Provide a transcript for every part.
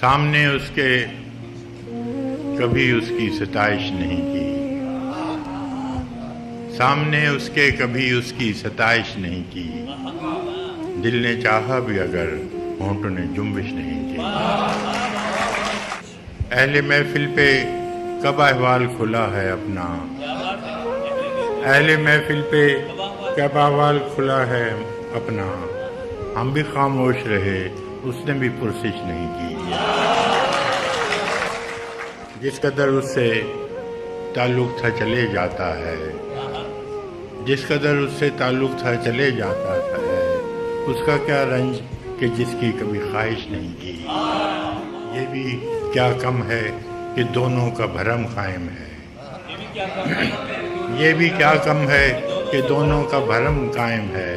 سامنے اس کے کبھی اس کی ستائش نہیں کی، سامنے اس کے کبھی اس کی ستائش نہیں کی، دل نے چاہا بھی اگر ہونٹوں نے جنبش نہیں کی۔ اہل محفل پہ کب احوال کھلا ہے اپنا، اہل محفل پہ کب احوال کھلا ہے اپنا، ہم بھی خاموش رہے اس نے بھی پرسش نہیں کی۔ جس قدر اس سے تعلق تھا چلے جاتا ہے، جس قدر اس سے تعلق تھا چلے جاتا ہے، اس کا کیا رنج کہ جس کی کبھی خواہش نہیں کی۔ یہ بھی کیا کم ہے کہ دونوں کا بھرم قائم ہے، یہ بھی کیا کم ہے کہ دونوں کا بھرم قائم ہے،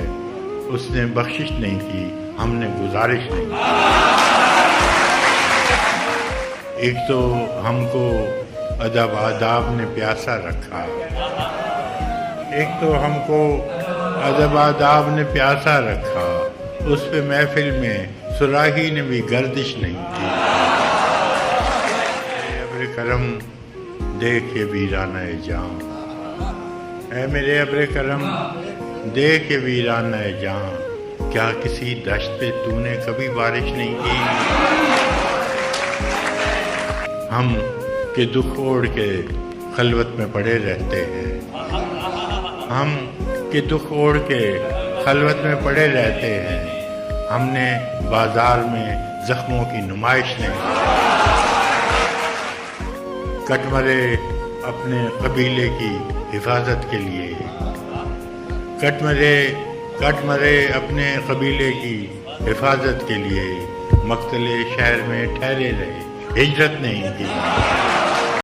اس نے بخشش نہیں کی ہم نے گزارش نہیں کی۔ ایک تو ہم کو ادب آداب نے پیاسا رکھا، ایک تو ہم کو ادب آداب نے پیاسا رکھا، اس پہ محفل میں صراحی نے بھی گردش نہیں کی۔ اے ابر کرم دیکھ یہ ویرانہ جاں، اے میرے ابر کرم دیکھ یہ ویرانہ جاں، کیا کسی دشت پہ تو نے کبھی بارش نہیں کی؟ ہم کہ دکھ اوڑھ کے خلوت میں پڑے رہتے ہیں، ہم کہ دکھ اوڑھ کے خلوت میں پڑے رہتے ہیں، ہم نے بازار میں زخموں کی نمائش نہیں کی۔ کٹ مرے اپنے قبیلے کی حفاظت کے لیے، کٹ مرے اپنے قبیلے کی حفاظت کے لیے، مقتل شہر میں ٹھہرے رہے، ہجرت نہیں کی۔